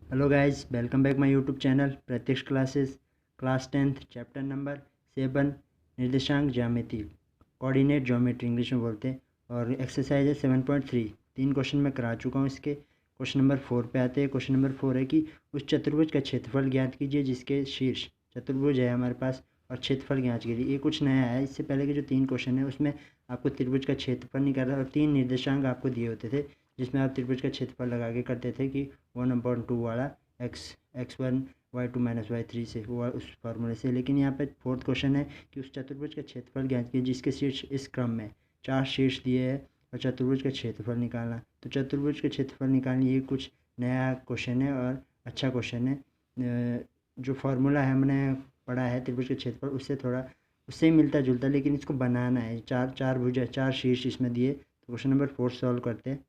Hello guys, welcome back my YouTube channel Pratyaksh classes. Class 10th chapter number 7 निर्देशांक ज्यामिति, coordinate geometry English में बोलते हैं। और एक्सरसाइज है 7.3। 3 क्वेश्चन मैं करा चुका हूँ इसके। क्वेश्चन नंबर 4 पे आते हैं। क्वेश्चन नंबर 4 है कि उस चतुर्भुज का क्षेत्रफल ज्ञात कीजिए जिसके शीर्ष चतुर्भुज है हमारे पास और क्षेत्रफल ज्ञात कीजिए। ये कुछ नया है, इससे पहले के जो 3 क्वेश्चन है उसमें आपको त्रिभुज का क्षेत्रफल निकालना और 3 निर्देशांक आपको दिए होते थे जिसमें आप त्रिभुज का क्षेत्रफल लगा के करते थे कि 1/2 वाला x1 y2 - y3 से वो उस फार्मूले से। लेकिन यहाँ पे 4th क्वेश्चन है कि उस चतुर्भुज का क्षेत्रफल ज्ञात कीजिए जिसके शीर्ष इस क्रम में 4 शीर्ष दिए हैं और चतुर्भुज का क्षेत्रफल निकालना। तो चतुर्भुज का क्षेत्रफल निकालने ये कुछ नया क्वेश्चन है और अच्छा क्वेश्चन है। जो फार्मूला है हमने पढ़ा है त्रिभुज के क्षेत्रफल उससे थोड़ा उससे ही मिलता जुलता, लेकिन इसको बनाना है। चार भुजा 4 शीर्ष इसमें दिए। तो क्वेश्चन नंबर 4 सॉल्व करते हैं।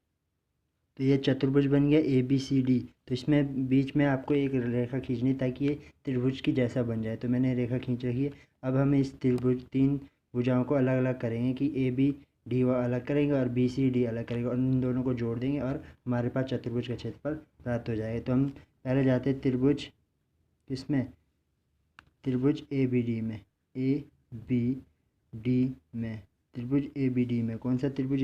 तो ये चतुर्भुज बन गया ABCD। तो इसमें बीच में आपको एक रेखा खींचनी ताकि ये त्रिभुज की जैसा बन जाए। तो मैंने रेखा खींच रखी है। अब हम इस त्रिभुज 3 भुजाओं को अलग अलग करेंगे कि ABD अलग करेंगे और BCD अलग करेंगे और इन दोनों को जोड़ देंगे और हमारे पास चतुर्भुज का क्षेत्रफल प्राप्त हो जाएगा। तो हम पहले जाते हैं त्रिभुज किसमें, त्रिभुज ABD में। ABD में त्रिभुज ABD में कौन सा त्रिभुज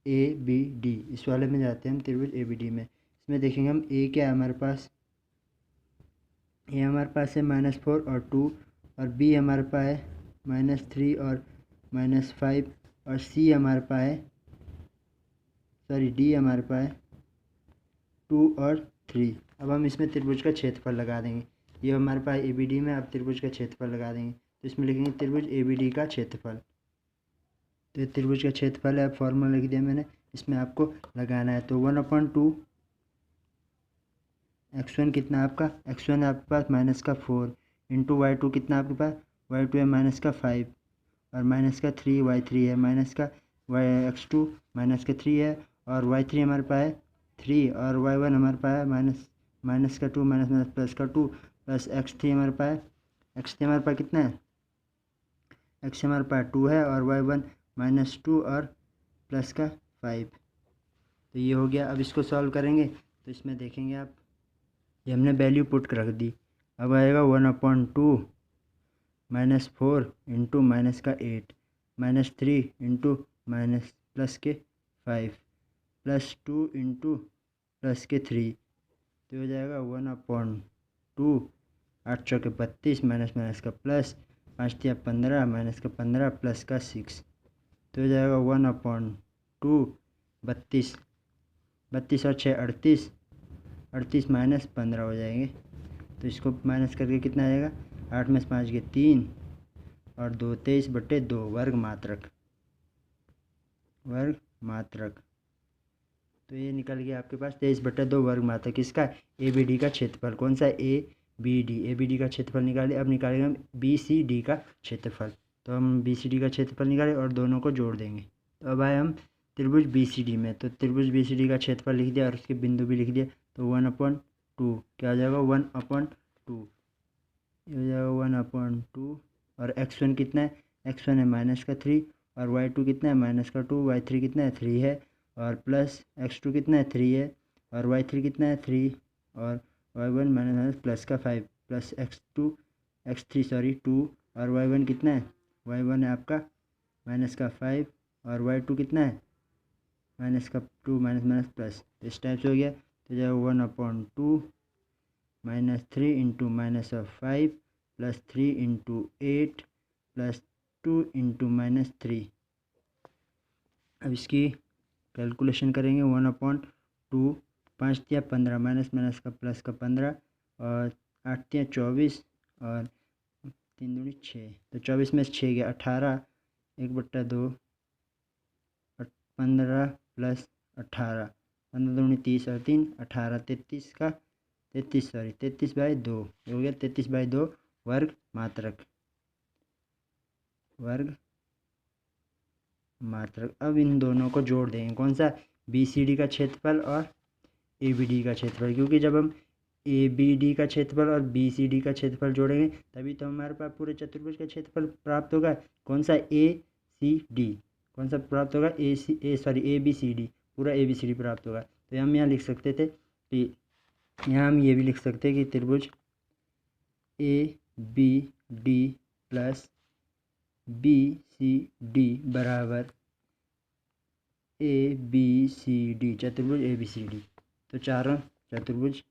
ABD इस वाले में जाते हैं हम त्रिभुज ABD में। इसमें देखेंगे हम A क्या है हमारे पास, A हमारे पास है -4 और 2 और B हमारे पास है -3 और -5 और C हमारे पास है D हमारे पास है 2 और 3। अब हम इसमें त्रिभुज का क्षेत्रफल लगा देंगे। ये हमारे पास ABD में, अब त्रिभुज का क्षेत्रफल लगा देंगे। तो इसमें लिखेंगे त्रिभुज ABD का क्षेत्रफल। तो ये त्रिभुज का क्षेत्रफल है, अब फॉर्मूला लिख दिया मैंने, इसमें आपको लगाना है। तो 1/2 x1 कितना आपका, x1 आपके पास -4 इंटू y2 कितना आपके पास, y2 है -5 और -3 y3 है x2 -3 है और y3 हमारे पास है 3 और y1 हमारे पास है -2 +2 प्लस x3 हमारे पास है, x3 हमारे पास कितना है, x हमारे पास 2 है और y1 -2 और +5। तो ये हो गया। अब इसको सॉल्व करेंगे तो इसमें देखेंगे आप, ये हमने वैल्यू पुट कर रख दी। अब आएगा 1/2 -4 इंटू -8 -3 इंटू +5 +2 इंटू +3। तो हो जाएगा 1/2 8 चौके 32 माइनस का प्लस 5 तिया 15 -15 +6। तो हो जाएगा 1/2 32 32 और 6 38 38 -15 हो जाएंगे। तो इसको माइनस करके कितना आएगा, 8 में से 5 के 3 और 2 23/2 वर्ग मात्रक। तो ये निकल गया आपके पास 23/2 वर्ग मात्रक। किसका, ABD का क्षेत्रफल। कौन सा, ABD का क्षेत्रफल निकाले। अब निकालेंगे हम BCD का क्षेत्रफल। तो हम BCD का क्षेत्रफल निकालें और दोनों को जोड़ देंगे। तो अब आए हम त्रिभुज BCD में। तो त्रिभुज BCD का क्षेत्रफल लिख दिया और उसके बिंदु भी लिख दिया। तो 1/2 क्या हो जाएगा, 1/2 हो जाएगा 1/2 और x1 कितना है, x1 है -3 और y2 कितना है -2, y3 कितना है 3 है और प्लस x2 कितना है 3 है और y3 कितना है 3 और y1 +5 प्लस x3 2 और y1 कितना है, y1 है आपका -5 और y2 कितना है -2 प्लस। इस टाइप से हो गया। तो जाएगा 1/2 -3 इंटू -5 +3 इंटू 8 +2 इंटू -3। अब इसकी कैलकुलेशन करेंगे। 1/2 5 तिया 15 माइनस का प्लस का 15 और 8 तिया 24 और 3 दूनी 6। तो 24 में से 6 गया 18 1/2 15 प्लस 18 15 दूनी 30 और 3 18 33/2 हो गया 33/2 वर्ग मात्रक। अब इन दोनों को जोड़ देंगे। कौन सा, BCD का क्षेत्रफल और ABD का क्षेत्रफल। क्योंकि जब हम ABD का क्षेत्रफल और BCD का क्षेत्रफल जोड़ेंगे तभी तो हमारे पास पूरे चतुर्भुज का क्षेत्रफल प्राप्त होगा। कौन सा, ACD। कौन सा प्राप्त होगा, ABCD। पूरा ABCD प्राप्त होगा। तो हम यहाँ लिख सकते थे कि यहाँ हम ये भी लिख सकते हैं कि त्रिभुज A B D plus B C D बराबर ए बी सी डी, चतुर्भुज ए बी सी डी। तो चारों चतुर्भुज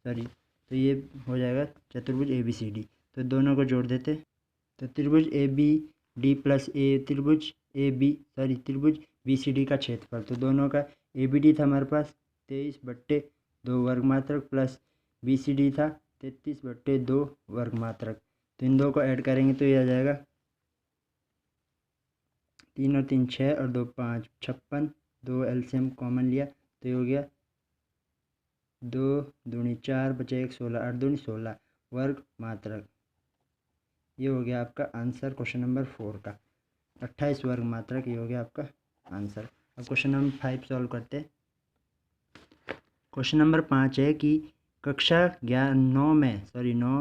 तो ये हो जाएगा चतुर्भुज ए बी सी डी। तो दोनों को जोड़ देते। तो त्रिभुज ए बी डी प्लस त्रिभुज त्रिभुज बी सी डी का क्षेत्रफल, तो दोनों का ए बी डी था हमारे पास 23/2 वर्गमात्रक प्लस बी सी डी था 33/2 वर्गमात्रक। तो इन दो को ऐड करेंगे तो ये आ जाएगा 3 और 3 6 और 2 5 56, 2 एलसीएम कॉमन लिया तो ये हो गया 2 दूनी 4 बचे 1 16, 8 दूनी 16 वर्ग मात्रक। ये हो गया आपका आंसर क्वेश्चन नंबर 4 का 28 वर्ग मात्रक। ये हो गया आपका आंसर। अब क्वेश्चन नंबर 5 सॉल्व करते हैं। क्वेश्चन नंबर 5 है कि कक्षा 9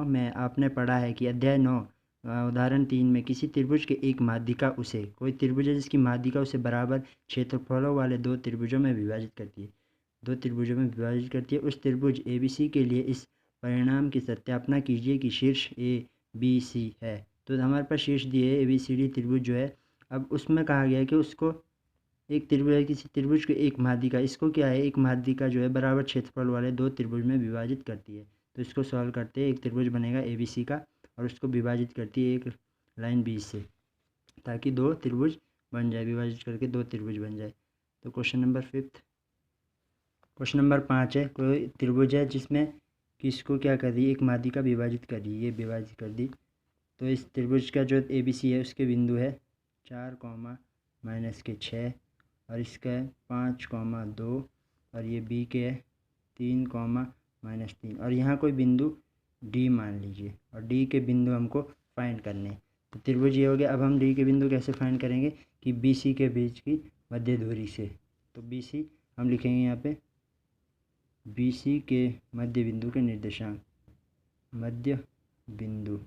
में आपने पढ़ा है कि अध्याय 9 उदाहरण 3 में किसी त्रिभुज के एक माध्यिका उसे, कोई त्रिभुज है जिसकी माध्यिका उसे बराबर क्षेत्रफलों वाले दो त्रिभुजों में विभाजित करती है, उस त्रिभुज ABC के लिए इस परिणाम की सत्यापना कीजिए कि शीर्ष ABC है। तो हमारे पास शीर्ष दिए ABCD त्रिभुज जो है, अब उसमें कहा गया है कि उसको एक त्रिभुज है, किसी त्रिभुज के एक माध्यिका, इसको क्या है, एक माध्यिका जो है बराबर क्षेत्रफल वाले दो त्रिभुज में विभाजित करती है। तो इसको सॉल्व करते हैं। एक त्रिभुज बनेगा ABC का और उसको विभाजित करती है एक लाइन B से, ताकि दो त्रिभुज बन जाए, विभाजित करके दो त्रिभुज बन जाए। तो क्वेश्चन नंबर 5 है, कोई त्रिभुज है जिसमें किसको क्या कर दी, एक माध्यिका विभाजित कर दी, ये विभाजित कर दी। तो इस त्रिभुज का जो ABC है उसके बिंदु है 4, -6 और इसका है 5, 2 और ये B के है 3, -3 और यहाँ कोई बिंदु D मान लीजिए और D के बिंदु हमको फाइंड करने हैं। तो त्रिभुज ये हो गया। अब हम D के बिंदु कैसे फाइंड करेंगे कि BC के बीच की मध्य दूरी से। तो BC हम लिखेंगे यहाँ पे BC के मध्य बिंदु के निर्देशांक, मध्य बिंदु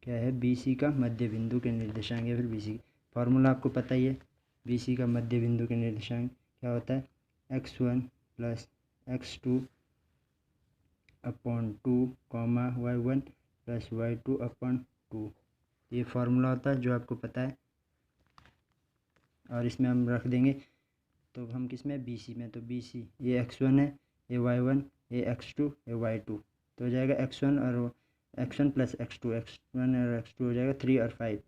क्या है, BC का मध्य बिंदु के निर्देशांक या फिर BC फार्मूला आपको पता ही है। BC का मध्य बिंदु के निर्देशांक क्या होता है, x1 + x2 upon 2, y1 + y2 upon 2। ये फार्मूला होता है जो आपको पता है और इसमें हम रख देंगे। तो हम किस में, BC में। तो BC ये x1 है, ये y1, ये x2, ये y2। तो हो जाएगा x1 + x2, x1 और x2 हो जाएगा 3 और 5,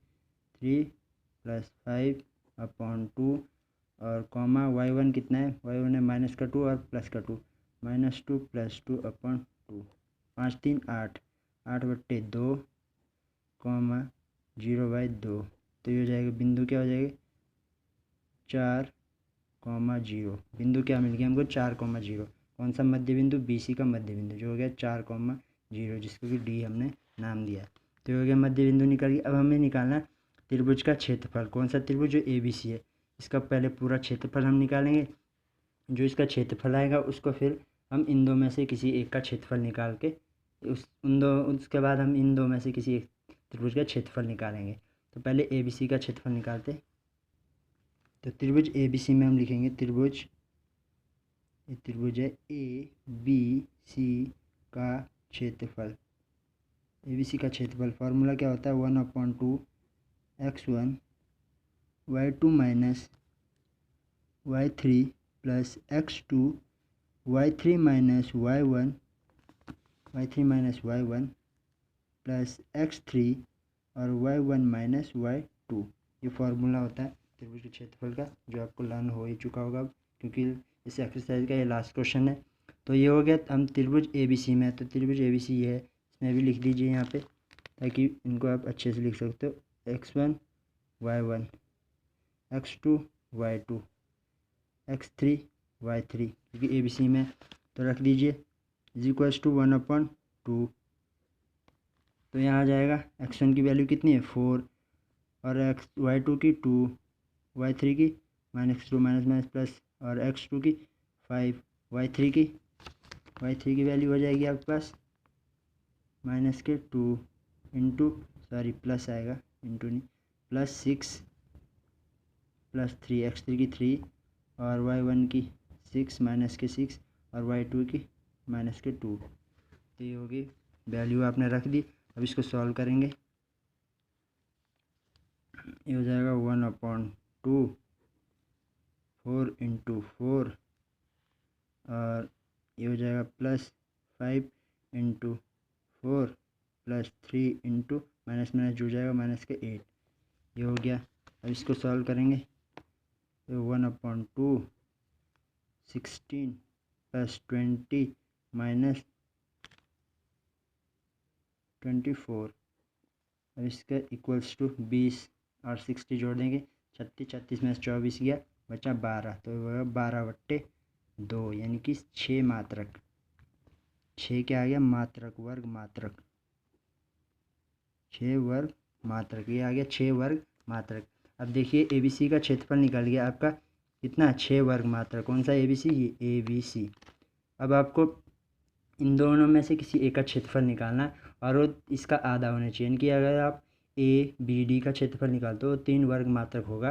3 + 5 अपॉन 2 और y1 कितना है, y1 है -2 और +2, -2 + 2 अपॉन 2, 5 3 8, 8/2, 0/2। तो ये हो जाएगा बिंदु क्या हो जाएगा 4, 0। बिंदु क्या मिल गया हमको 4, 0। कौन सा मध्य बिंदु, BC का मध्य बिंदु जो हो गया 4, 0, जिसको कि D हमने नाम दिया। तो हो गया मध्य बिंदु निकल गया। अब हमें निकालना त्रिभुज का क्षेत्रफल। कौन सा त्रिभुज, जो ABC है, इसका पहले पूरा क्षेत्रफल हम निकालेंगे। जो इसका क्षेत्रफल आएगा उसको फिर हम इन दो में से किसी एक का क्षेत्रफल निकाल के उसके बाद हम इन दो में से किसी एक त्रिभुज का क्षेत्रफल निकालेंगे। तो पहले ABC का क्षेत्रफल निकालते। तो त्रिभुज ABC में हम लिखेंगे त्रिभुज है ABC का क्षेत्रफल। ABC का क्षेत्रफल फार्मूला क्या होता है, 1/2 x1 y2 - y3 + x2 y3 - y1 + x3 और y1 - y2। ये फार्मूला होता है त्रिभुज के क्षेत्रफल का, जो आपको लर्न हो ही चुका होगा क्योंकि इस एक्सरसाइज का ये लास्ट क्वेश्चन है। तो ये हो गया हम त्रिभुज ABC में। तो त्रिभुज ABC ये है, इसमें भी लिख दीजिए यहाँ पे ताकि इनको आप अच्छे से लिख सकते हो। x1 y1, x2 y2, x3 y3, क्योंकि ABC में। तो रख दीजिए = 1/2। तो यहाँ आ जाएगा x1 की वैल्यू कितनी है 4 और y2 की 2, y3 की -2 प्लस और x2 की 5, y3 की वैल्यू हो जाएगी आपके पास -2 इंटू प्लस आएगा इंटू नहीं +6 + 3, x3 की 3 और y1 की 6 -6 और y2 की माइनस के 2। तो ये होगी वैल्यू आपने रख दी। अब इसको सॉल्व करेंगे। ये हो जाएगा 1/2 4 × 4 और ये हो जाएगा +5 × 4 +3 × माइनस माइनस जुड़ जाएगा माइनस के 8। ये हो गया। अब इसको सॉल्व करेंगे तो 1/2 16 + 20 - 24। अब इसका इक्वल्स टू 20 और 60 जोड़ देंगे 36 36 में से 24 गया बचा 12। तो वह 12/2 यानी कि 6 मात्रक। 6 क्या आ गया मात्रक वर्ग मात्रक 6 वर्ग मात्रक। ये आ गया 6 वर्ग मात्रक। अब देखिए ABC का क्षेत्रफल निकल गया आपका कितना 6 वर्ग मात्रक। कौन सा ABC? ये ABC। अब आपको इन दोनों में से किसी एक का क्षेत्रफल निकालना है और वो इसका आधा होना चाहिए। यानी कि अगर आप ABD का क्षेत्रफल निकालते हो तो 3 वर्ग मात्रक होगा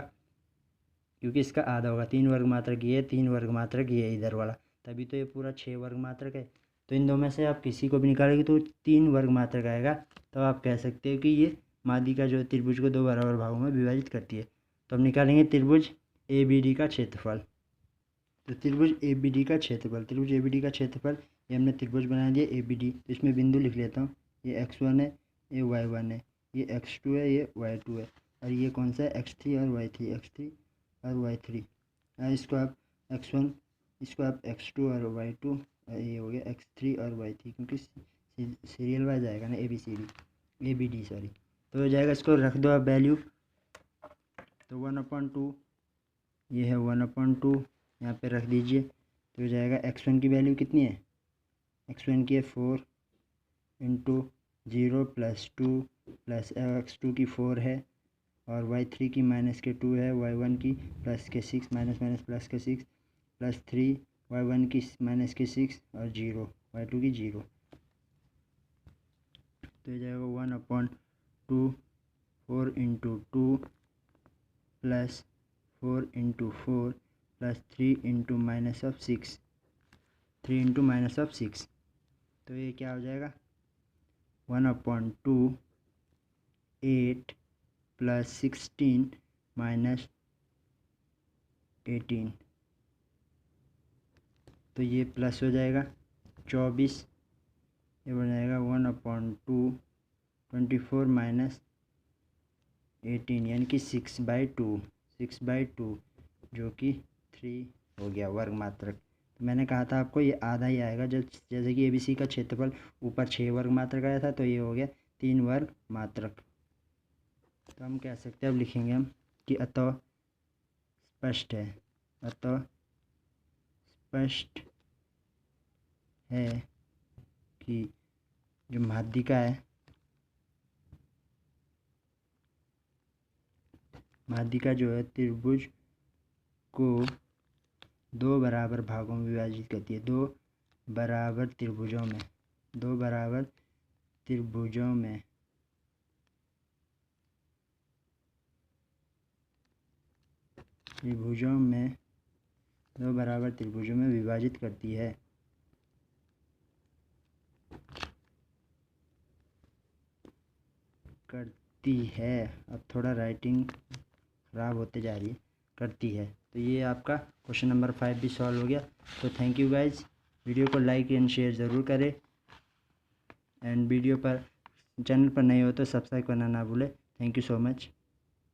क्योंकि इसका आधा होगा। 3 वर्ग मात्रक ये 3 वर्ग मात्रक ये इधर वाला, तभी तो ये पूरा 6 वर्ग मात्रक है। तो इन दो में से आप किसी को भी निकालेंगे तो 3 वर्ग मात्रक आएगा। तो आप कह सकते हो कि ये माध्यिका जो त्रिभुज को 2 बराबर भागों में विभाजित करती है। तो हम निकालेंगे त्रिभुज ABD का क्षेत्रफल। तो त्रिभुज ABD का क्षेत्रफल ये हमने त्रिभुज बना दिया ABD। तो इसमें बिंदु लिख लेता हूँ। ये x1 है, ये y1 है, ये x2 है, ये y2 है और ये कौन सा है x3 और y3 x3 और y3। इसको आप x1 इसको आप x2 और y2 और ये हो गया x3 और y3 क्योंकि सीरियल वाइज आएगा ना ABD सॉरी। तो हो जाएगा। इसको रख दो आप वैल्यू। तो 1/2 ये है 1/2 यहाँ पे रख दीजिए। तो हो जाएगा x1 की वैल्यू कितनी है? x1 की है 4 × 0 + 2 + x2 की 4 है और y3 की -2 है, y1 की +6 माइनस माइनस +6 +3 y1 की -6 और 0 y2 की 0। तो हो जाएगा 1/2 4 × 2 + 4 × 4 +3 × -6 3 × -6। तो ये क्या हो जाएगा 1/2 8 + 16 - 18। तो ये प्लस हो जाएगा 24। ये बन जाएगा 1/2 24 - 18 यानी कि 6/2 जो कि 3 हो गया वर्ग मात्रक। तो मैंने कहा था आपको ये आधा ही आएगा। जैसे कि ABC का क्षेत्रफल ऊपर 6 वर्ग मात्रक आया था तो ये हो गया 3 वर्ग मात्रक। तो हम कह सकते हैं अब लिखेंगे हम कि अतः स्पष्ट है कि जो माध्यिका जो है त्रिभुज को 2 बराबर भागों में विभाजित करती है। 2 बराबर त्रिभुजों में विभाजित करती है। अब थोड़ा राइटिंग ख़राब होते जा रही है, करती है। तो ये आपका क्वेश्चन नंबर 5 भी सॉल्व हो गया। तो थैंक यू गाइज। वीडियो को लाइक एंड शेयर ज़रूर करें एंड चैनल पर नए हो तो सब्सक्राइब करना ना भूलें। Thank you so much.